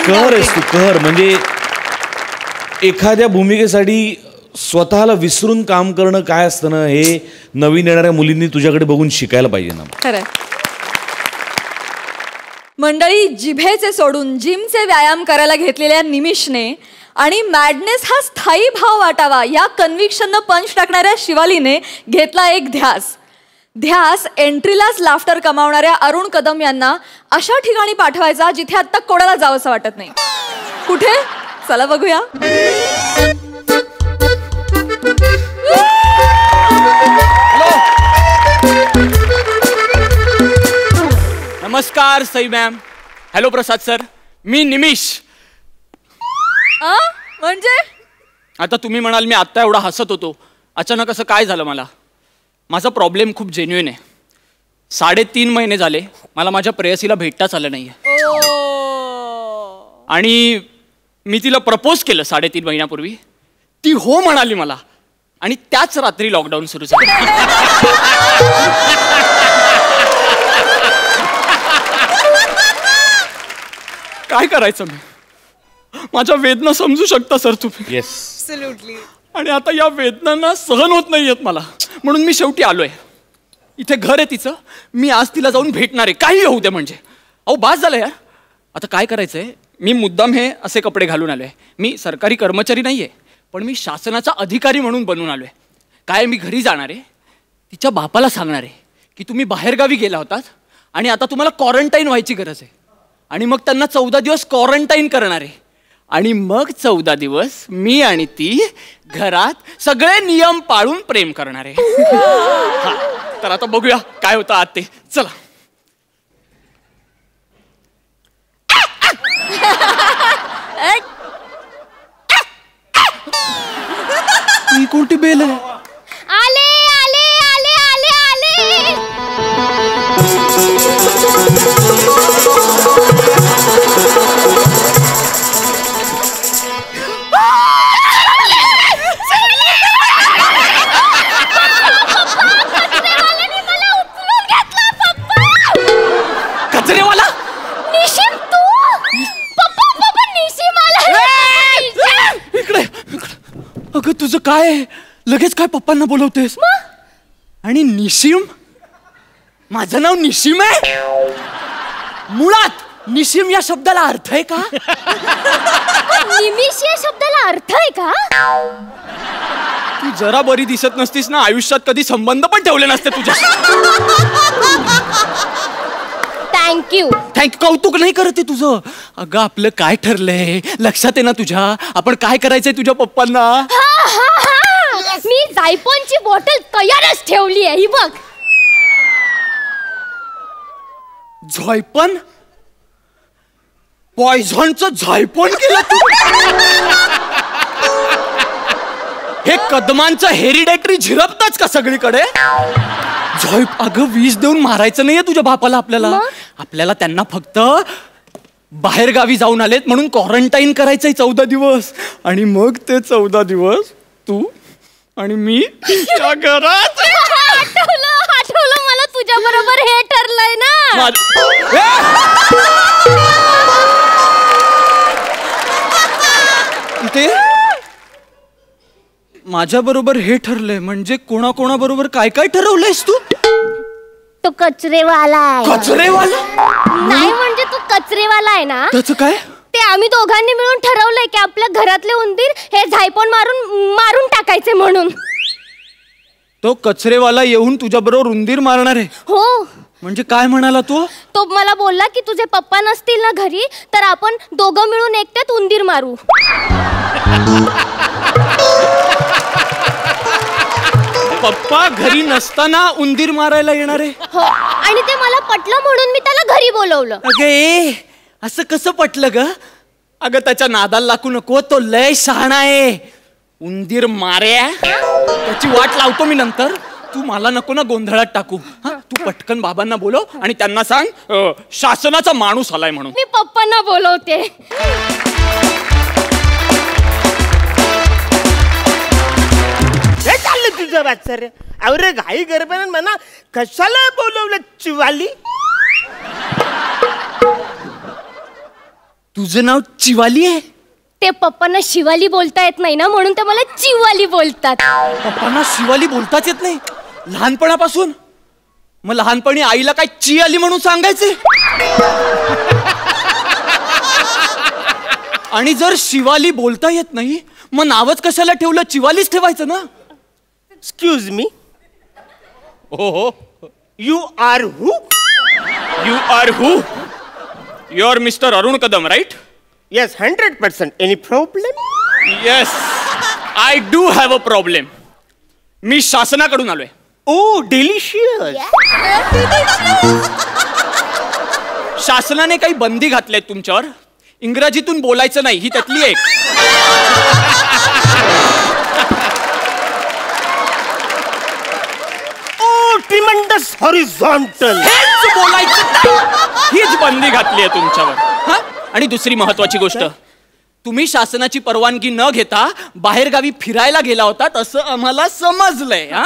कहर आहेस तू. कहर म्हणजे एखाद्या भूमिकेसाठी स्वतःला विसरून काम करणं काय असतं ना, हे नवीन येणाऱ्या मुलींनी तुझ्याकडे बघून शिकायला पाहिजे ना. खरंय. मंडळी, जिभेचे सोडून जिमचे व्यायाम करायला घेतलेल्या निमिषने आणि मॅडनेस हा स्थायी भाव वाटावा या कन्व्हिक्शननं पंच टाकणाऱ्या शिवालीने घेतला एक ध्यास. ध्यास एंट्रीलाच लाफ्टर कमावणाऱ्या अरुण कदम यांना अशा ठिकाणी पाठवायचा जिथे आता कोणाला जावंसं वाटत नाही. कुठे? चला बघूया. नमस्कार सई मॅम. हॅलो प्रसाद सर. मी निमिष. म्हणजे आता तुम्ही म्हणाल मी आत्ता एवढा हसत होतो, अचानक असं काय झालं? माझा प्रॉब्लेम खूप जेन्युइन आहे. 3.5 महिने झाले मला माझ्या प्रेयसीला भेटताच आलं नाहीये. आणि मी तिला प्रपोज केलं 3.5 महिन्यापूर्वी. ती हो म्हणाली मला आणि त्याच रात्री लॉकडाऊन सुरू झालं. काय करायचं मी? माझ्या वेदना समजू शकता सर तुम्ही. येस. आणि आता या वेदनांना सहन होत नाहीयेत मला, म्हणून मी शेवटी आलोय. इथे घर आहे तिचं. मी आज तिला जाऊन भेटणार आहे, काही होऊ दे. म्हणजे अहो बास झालं यार. आता काय करायचंय? मी मुद्दाम हे असे कपडे घालून आलोय. मी सरकारी कर्मचारी नाहीये, पण मी शासनाचा अधिकारी म्हणून बनून आलोय. काय मी घरी जाणार आहे, तिच्या बापाला सांगणार आहे की तुम्ही बाहेरगावी गेला होतात आणि आता तुम्हाला क्वारंटाईन व्हायची गरज आहे. आणि मग त्यांना 14 दिवस क्वारंटाईन करणार आहे. आणि मग 14 दिवस मी आणि ती घरात सगळे नियम पाळून प्रेम करणार आहे. तर आता बघूया काय होतं आज ते. चला. ही कोणती बेल आहे? आले आले आले आले आले. कचरेवाला? निशिम तू? पप्पा पप्पा निशिम आला. इकडे. अगं तुझं काय? लगेच काय पप्पांना बोलवतेस? आणि निशिम? माझं नाव निशिम आहे? मुळात निशिम या शब्दाला अर्थ आहे का? निमिष या शब्दाला अर्थ आहे का? तू जरा बरी दिसत नसतीस ना, आयुष्यात कधी संबंध पण ठेवले नसते तुझ्या. थँक्यू. कौतुक नाही करत आहे तुझं. अगं आपलं काय ठरलंय लक्षात आहे ना तुझ्या? आपण काय करायचंय तुझ्या पप्पांना? मी जायफळची बॉटल तयारच ठेवली आहे, ही बघ. झायपन? पॉयझनचं झायपन केलं तू? हे कदमांचं हेरिडेटरी झिरपताच का सगळीकडे? अगं विष देऊन मारायचं नाहीये तुझ्या बापाला. आपल्याला त्यांना फक्त बाहेर गावी जाऊन आलेत म्हणून क्वारंटाईन करायचंय 14 दिवस. आणि मग ते 14 दिवस तू आणि मी या घरात. आठवलं मला तुझ्या बरोबर हे ठरलंय ना. इथे माझ्या बरोबर हे ठरलंय म्हणजे कोणाकोणाबरोबर काय काय ठरवलंयस तू? तो कचरेवाला आहे. कचरेवाला? नाही म्हणजे तू कचरेवाला आहे ना. त्याचं काय? ते आम्ही दोघांनी मिळून ठरवलंय की आपल्या घरातले उंदीर हे झायपॉन मारून टाकायचे म्हणून. तो कचरेवाला येऊन तुझ्या बरोबर उंदीर मारणार आहे? हो. म्हणजे काय म्हणाला तो? तो मला बोलला की तुझे पप्पा नसतील ना घरी तर आपण दोघं मिळून एकट्यात उंदीर मारू. पप्पा घरी नसताना उंदीर मारायला येणार आहे? हो. आणि ते मला पटलं म्हणून मी त्याला घरी बोलवलं. अगे असं कसं पटलं ग? अगं त्याच्या नादाला लागू नको, तो लय शहाणा आहे. उंदीर मार्या त्याची वाट लावतो मी नंतर. तू मला नको ना गोंधळात टाकू. तू पटकन बाबांना बोलव आणि त्यांना सांग शासनाचा माणूस आलाय म्हणून. मी पप्पांना बोलवते. हे चाललं तुझं वाचर? अरे घाई गरबन म्हणा कशाला बोलवलं चिवाली? तुझं नाव चिवाली आहे? ते पप्पांना शिवाली बोलता येत नाही ना म्हणून ते मला चिवाली बोलतात. पप्पांना शिवाली बोलताच येत नाही लहानपणापासून? मग लहानपणी आईला काय ची आली म्हणून सांगायचे? आणि जर शिवाली बोलता येत नाही मग नावच कशाला ठेवलं? चिवालीच ठेवायचं ना. Excuse me. हो. You are who? You are who? You are mister Arun Kadam, right? Yes, 100%. Any problem? Yes, I do have a problem. मी शासनाकडून आलोय. Oh delicious. शासनाने काही बंदी घातल्या तुमच्यावर. इंग्रजीतून बोलायचं नाही, ही त्यातली एक. ओ ट्रिमेंडस हॉरिझॉन्टल. हेच बोलायचं, हीच बंदी घातली आहे तुमच्यावर. हा, आणि दुसरी महत्वाची गोष्ट, तुम्ही शासनाची परवानगी न घेता बाहेरगावी फिरायला गेला होतात असं आम्हाला समजलंय. हा,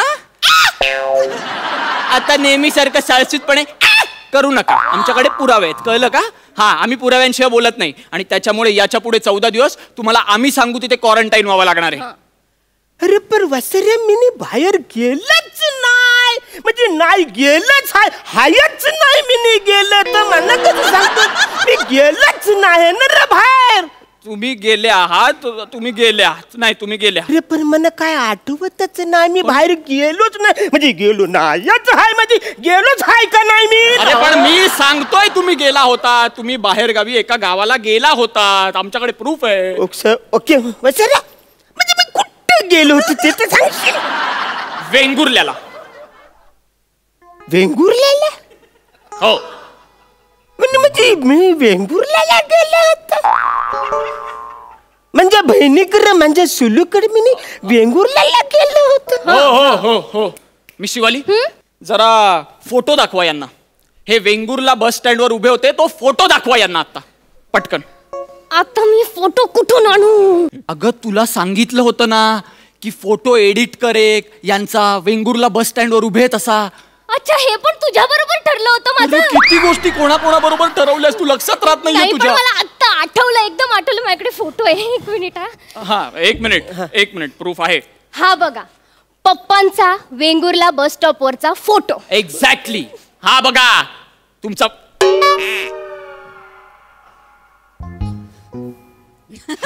आता नेहमीसारखं साळसीतपणे करू नका. आमच्याकडे पुरावे आहेत, कळलं का? हा, आम्ही पुराव्यांशिवाय बोलत नाही. आणि त्याच्यामुळे याच्या पुढे 14 दिवस तुम्हाला आम्ही सांगू तिथे क्वारंटाईन व्हावं लागणार आहे. अरे पण वसरे मी बाहेर गेलंच नाही, म्हणजे नाही गेलंच हायच नाही. मी गेलं तर मला कसं सांगतो? मी गेलंच नाही ना रे बाहेर. तुम्ही गेले आहात, तुम्ही गेले आहात. नाही, तुम्ही गेले. अरे पण मला काय आठवतच नाही, मी बाहेर गेलोच नाही. म्हणजे गेलो नाहीच हाय, म्हणजे गेलोच हाय का नाही मी? अरे पण मी सांगतोय तुम्ही गेला होता. तुम्ही बाहेर गावी एका गावाला गेला होता. आमच्याकडे प्रूफ आहे. ओके वसरे, म्हणजे मी कुठे गेलो होतो ते तर सांगशील? वेंगुर्ल्याला. वेंगुर्ल्याला? हो. म्हणजे मी वेंगुर्ल्याला गेलो होतो. म्हणजे बहिणीकडे, म्हणजे सुलूकडे मी वेंगुर्ल्याला गेलो होतो. हो हो हो हो. मी शिवाली, जरा फोटो दाखवा यांना. हे वेंगुर्ला बस स्टँड वर उभे होते, तो फोटो दाखवा यांना आता पटकन. आता मी फोटो कुठून आणू? अगं तुला सांगितलं होतं ना की फोटो एडिट करे यांचा, वेंगुर्ला बस स्टँड वर उभे तसा. अच्छा, हे पण तुझ्या बरोबर ठरलं होतं माझं? किती गोष्टी कोणाकोणाबरोबर ठरवल्यास तू, लक्षात राहत नाहीये तुझ्या. मला आता आठवलं, एकदम आठवलं. माझ्याकडे फोटो आहे. एक मिनिट. हा, एक मिनिट प्रूफ आहे. हा बघा, पप्पांचा वेंगुर्ला बस स्टॉप वरचा फोटो. एक्झॅक्टली. हा बघा तुमचा.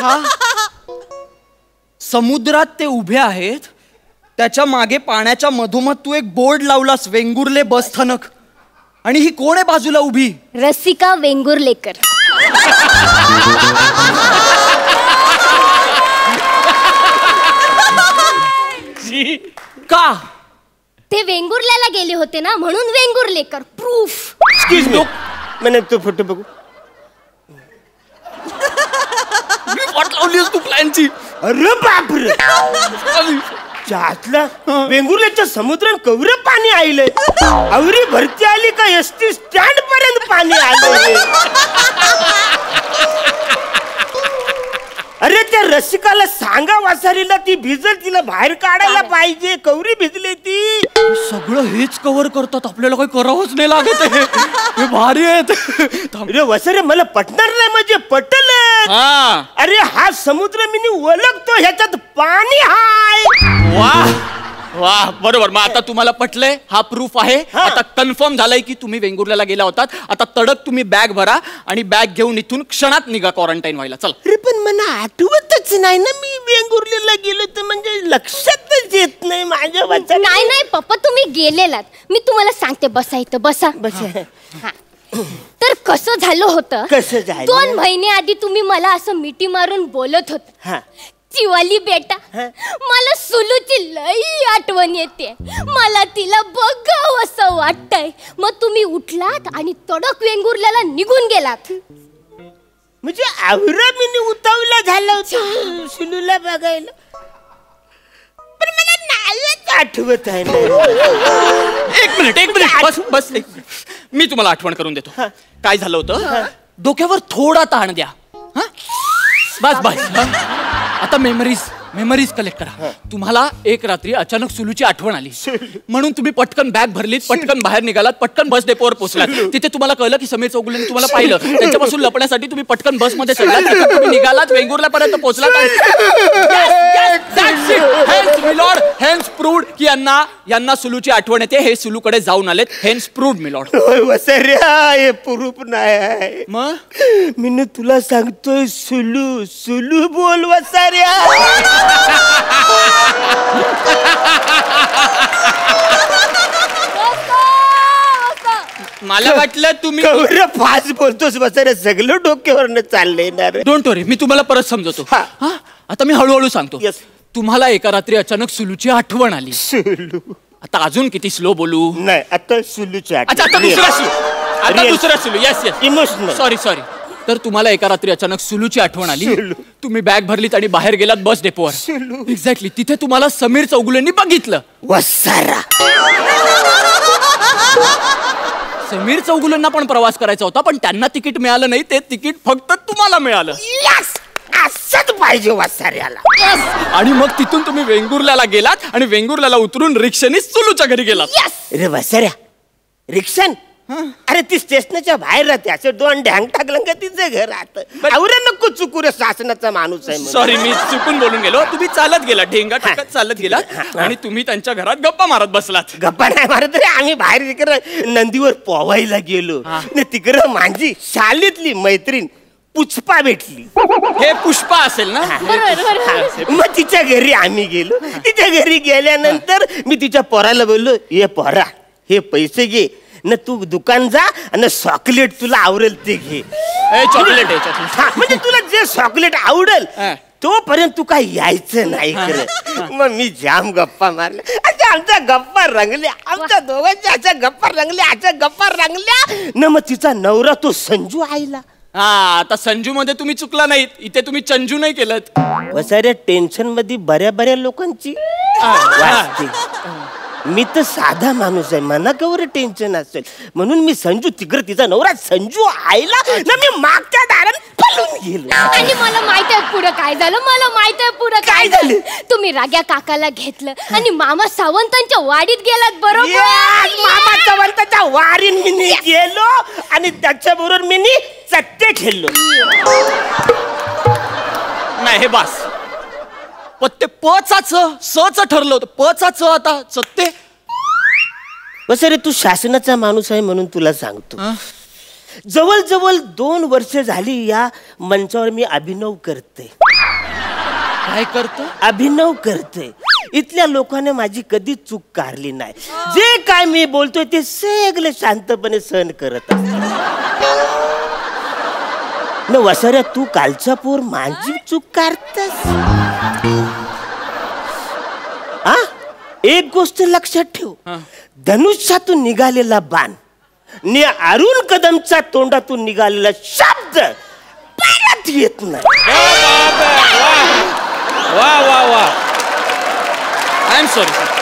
हा, समुद्रात ते उभे आहेत, त्याच्या मागे पाण्याच्या मधोमध तू एक बोर्ड लावलास, वेंगुर्ले बस स्थानक. आणि ही कोण आहे बाजूला उभी? रसिका वेंगुर्लेकर. का? ते वेंगुर्ल्याला गेले होते ना, म्हणून वेंगुर्लेकर. प्रूफ. एक्सक्यूज मी, मैंने तो फोटो बघू. वाट लावलीस तू प्लॅनची. अरे बापरे, त्यातला वेंगुर्ल्याच्या समुद्रात कवरे पाणी आले. आवरी भरती आली का एसटी स्टँड पर्यंत पाणी आले. अरे त्या रसिकाला सांगा, वासारीला ती भिजल, तिला बाहेर काढायला पाहिजे. कवरी भिजली ती. सगळं हेच कव्हर करतात, आपल्याला काही करावंच नाही लागत. हे भारी आहेत. अरे वसरे, मला पटणार नाही, म्हणजे पटलं. अरे हा समुद्र मी ओळखतो, ह्याच्यात पाणी हाय. वाह वाह, बरोबर. मग आता तुम्हाला पटलंय, हा प्रूफ आहे. आता कन्फर्म झालंय की तुम्ही वेंगुर्ल्याला गेला होतात. आता तडक तुम्ही बॅग भरा आणि बॅग घेऊन इथून क्षणात निघा क्वारंटाईन व्हायला. चला. अरे पण मला आठवतच नाही ना मी वेंगुर्ल्याला गेलो, तर म्हणजे लक्षातच येत नाही माझ्या. नाही नाही पप्पा, तुम्ही गेलेलात. मी तुम्हाला सांगते, बसा इथं, बसा. तर कसं झालं होतं, 2 महिने आधी तुम्ही मला असं मिठी मारून बोलत होता, शिवाली बेटा, मला सुलूची लई आठवण येते, मला तिला बघावं असं वाटतंय. मग तुम्ही उठलात आणि तडक वेंगुर्ल्याला निघून गेलात. म्हणजे आवरा मी उतावला झाला होता सुलूला बघायला, पण मला नाहीच आठवत आहे. एक मिनिट बस. मी तुम्हाला आठवण करून देतो. काय झालं होतं, डोक्यावर थोडा ताण द्या. बस. आता मेमरीज कलेक्ट करा. तुम्हाला एक रात्री अचानक सुलूची आठवण आली, म्हणून तुम्ही पटकन बॅग भरलीत, पटकन बाहेर निघालात, पटकन बस डेपोवर पोहोचलात. तिथे तुम्हाला कळलं की समीर चौगुलेने तुम्हाला पाहिलं. त्यांच्यापासून लपण्यासाठी तुम्ही पटकन बसमध्ये चढलात, तुम्ही निघालात, वेंगुर्ल्यापर्यंत पोहोचलात. मिलॉर्ड, हेन्स प्रूव्ड की यांना सुलूची आठवण येते. हे सुलूकडे जाऊन आलेत. Hence proved milord. हे प्रूफ नाही. मग मी तुला सांगतोय, सुलू बोल वसाऱ्या. मला वाटलं तुम्ही कवर फास्ट बोलतोस वसाऱ्या, सगळं डोक्यावरनं चाललंय ना रे. डोंट वरी, मी तुम्हाला परत समजवतो. हा आता मी हळूहळू सांगतो. तुम्हाला एका रात्री अचानक सुलूची आठवण आली. सुलू आता अजून किती स्लो बोलू? नाही, आता सुलूची अच्छा, आता दुसरा सुलू. आता दुसरा Sulu. Yes yes, emotional. Sorry. तर तुम्हाला एका रात्री अचानक सुलूची आठवण आली. तुम्ही बॅग भरलीत आणि बाहेर गेलात बस डेपोवर. एक्झॅक्टली तिथे तुम्हाला समीर चौगुलेंनी बघितलं. वसारा समीर चौगुलेंना पण प्रवास करायचा होता, पण त्यांना तिकीट मिळालं नाही. ते तिकीट फक्त तुम्हाला मिळालं. असंच पाहिजे वसाऱ्याला. आणि मग तिथून तुम्ही वेंगुर्ल्याला गेलात आणि वेंगुर्ल्याला उतरून रिक्षाने सुलूच्या घरी गेलात. रे वसाऱ्या, रिक्षान? अरे ती स्टेशनच्या बाहेर राहते. असं 2 ढँग टाकलं का तिचं घर राहतं. आवरे नको चुकू रे, शासनाचा माणूस आहे. सॉरी, मी चुकून बोलून गेलो. तुम्ही चालत गेलात, ढेंगा टाकत चालत गेलात आणि तुम्ही त्यांच्या घरात गप्पा मारत बसलात. गप्पा नाही मारत रे, आम्ही बाहेर तिकडं नंदीवर पोवायला गेलो. तिकडं माझी शाळेतली मैत्रीण पुष्पा भेटली. हे पुष्पा असेल ना? मग तिच्या घरी आम्ही गेलो. तिच्या घरी गेल्यानंतर मी तिच्या पोराला बोललो, ये पोरा, हे पैसे घे न, तू दुकान जा आणि चॉकलेट तुला आवडेल ते घे. चॉकलेट म्हणजे तुला जे चॉकलेट आवडेल तोपर्यंत तू काय यायचं नाही खरं. मग मी जाम गप्पा मारल्या. आमच्या गप्पा रंगल्या, आमच्या दोघांच्या अशा गप्पा रंगल्या न. मग तिचा नवरा तो संजू आईला. आता संजू मध्ये तुम्ही चुकला नाहीत. इथे तुम्ही चंजू नाही केलं. वसाऱ्या टेन्शन मध्ये बऱ्या लोकांची वाचते. मी तर साधा माणूस आहे, मना कवर टेन्शन असेल म्हणून मी संजू तिकडे तिचा नवरा संजू आईला ना मी मागच्या दारात पळून गेलो. आणि मला माहित आहे पुढं काय झालं. मला माहित आहे पुढं काय झालं. तुम्ही राग्या काकाला घेतलं आणि मामा सावंतांच्या वाडीत गेलात. बरोबर, मामा सावंतांच्या वाडीत मी गेलो आणि त्याच्याबरोबर मी चट्टे खेळलो. नाही हे बास. पत्ते पचाचं सच ठरलं होतं. पचाचं आता सत्ते. बस रे, तू शासनाचा माणूस आहे म्हणून तुला सांगतो. जवळ 2 वर्ष झाली या मंचावर मी अभिनव करते. काय करतो? अभिनव करते. इथल्या लोकांनी माझी कधी चूक कारली नाही. जे काय मी बोलतोय ते सगळे शांतपणे सहन करत न. वसाऱ्या, तू कालचा पोर माझी चूक काढतस. एक गोष्ट लक्षात ठेव, धनुष्यातून निघालेला बाण नि अरुण कदमच्या तोंडातून निघालेला शब्द परत येत नाही. वा आय एम सॉरी.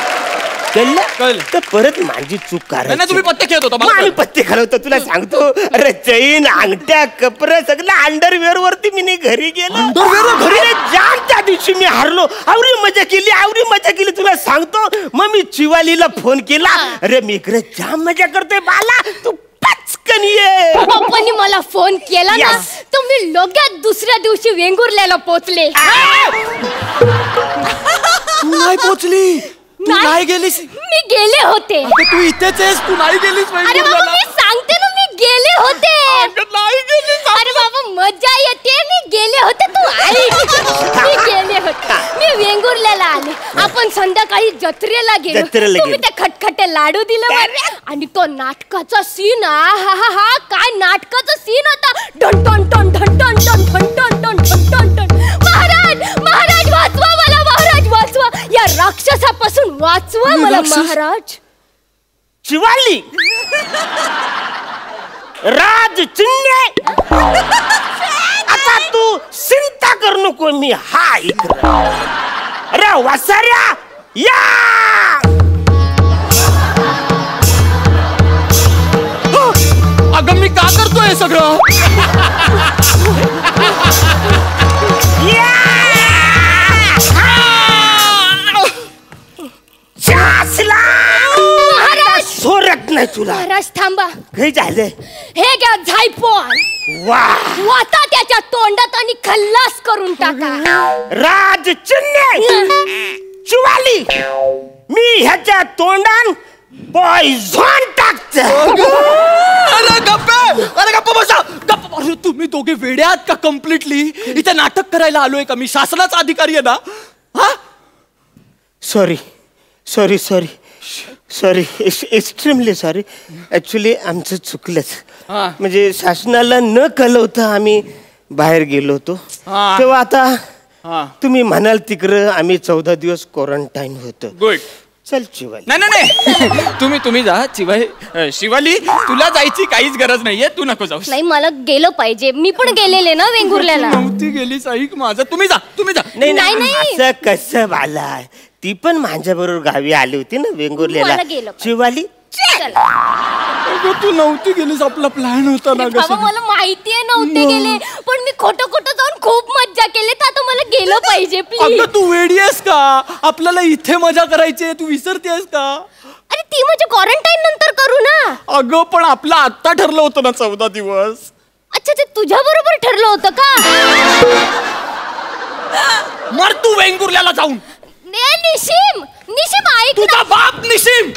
कळलं तर परत माझी चूक करायची. तुम्ही पत्ते खेळत होता. आम्ही पत्ते खेळवतो. तुला सांगतो, अरे चैन, अंगठ्या, कपडे सगळं अंडरवेअर वरती मी घरी गेलो. घरी जाम त्या दिवशी मी हारलो. आवरी मजा केली तुला सांगतो. मग मी चिवालीला फोन केला, अरे मी इकडे जाम मजा करतोय बाला, तू पचकन ये. पप्पांनी मला फोन केला ना, तुम्ही लोग्यात दुसऱ्या दिवशी वेंगुर्ल्याला पोचले. नाही पोचली. तू नाही गेलीस. मी गेले होते. तू इथेच आहेस, तू नाही गेलीस. अरे बाबा, मी सांगते ना, मी गेले होते. नाही गेलीस. अरे बाबा, मजा येते. मी गेले होते. तू आई, मी गेले होते. मी वेंगुर्ल्याला आले. आपण संध्याकाळी जत्रेला गेलो. तुम्ही ते खटखटे लाडू दिले आणि तो नाटकाचा सीन, हा काय नाटकाचा सीन होता. डन टन टन टन टन टन टन टन टन टन टन. महाराज वाचवा मला, महाराज वाचवा, या राक्षसापासून वाचवा मला महाराज. शिवाली, राज चिन्हे, आता तू चिंता करू नको. मी हा इकडे. अरे वसाऱ्या, या. अगं मी का करतोय हे सगळं? सोरत नाही तुला. महाराज थांबा. काही झालं? हे घ्या झायपॉन. वाता त्याच्या तोंडात आणि खल्लास करून टाका. राज चिन्हे, शिवाली, मी ह्याच्या तोंडान पॉइझन टाकतो. अरे गप्पा बसा. गप्पा. अरे तुम्ही दोघे वेडे आहात का कम्प्लिटली? इथे नाटक करायला आलोय का? मी शासनाचा अधिकारी आहे ना. Sorry sorry, extremely sorry. Actually आमचं चुकलंच. म्हणजे शासनाला न कळवता आम्ही बाहेर गेलो होतो. तेव्हा आता तुम्ही म्हणाल तिकडं आम्ही 14 दिवस क्वारंटाईन होतो. गुड. चल शिवाली. नाही तुम्ही जा. शिवाली तुला जायची काहीच गरज नाहीये, तू नको जाऊ. नाही, मला गेलं पाहिजे. मी पण गेलेले ना वेंगुर्ल्याला. नव्हती गेलीस ऐक माझं. तुम्ही जा. नाही असं कसं बाला, ती पण माझ्या बरोबर गावी आली होती ना वेंगुर्ल्याला. शिवाली तू नव्हती गेलीस, आपला प्लॅन होता ना. मला माहितीये नव्हते गेले, पण मी खोटं जाऊन खूप मज्जा केली. तर आता मला गेलं पाहिजे प्लीज. अगं तू वेडी आहेस का? आपल्याला इथे मजा करायची, तू विसरतेस का? अरे ती म्हणजे क्वारंटाईन नंतर करू ना. अगं पण आपलं आत्ता ठरलं होतं ना 14 दिवस. अच्छा, ते तुझ्या बरोबर ठरलं होतं का? मर तू वेंगुर्ल्याला जाऊन. निशिम ऐक. तुझा बाप निशिम.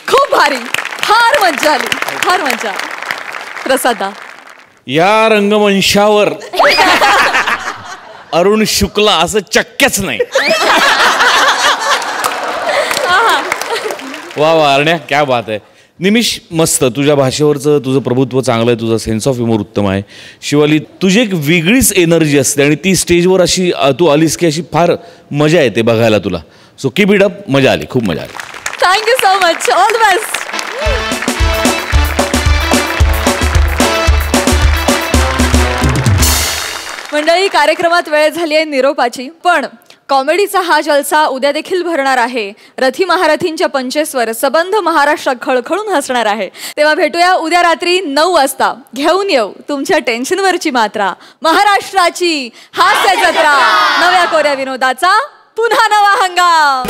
खूप भारी, फार मज्जा आली, फार मज्जा. प्रसादा, या रंगमंचावर अरुण शुक्ला असं चक्क्यच नाही. वा अरण्या, क्या बात आहे. निमिष मस्त, तुझ्या भाषेवरचं तुझं प्रभुत्व चांगलं आहे, तुझा सेन्स ऑफ ह्युमर उत्तम आहे. शिवाली, तुझी एक वेगळीच एनर्जी असते आणि ती स्टेजवर अशी तू आलीस की अशी फार मजा येते बघायला तुला. So keep it up. मजा आली, खूप मजा आली. Thank you so much. All the best. मंडळी, कार्यक्रमात वेळ झाली आहे निरोपाची, पण कॉमेडीचा हा जलसा उद्या देखील भरणार आहे. रथी महारथींच्या पंचेस्वर सबंध महाराष्ट्र खळखळून हसणार आहे. तेव्हा भेटूया उद्या रात्री 9 वाजता. घेऊन येऊ तुमच्या टेन्शनवरची मात्रा. महाराष्ट्राची हास्य जत्रा, नव्या कोऱ्या विनोदाचा पुन्हा नवा हंगाम.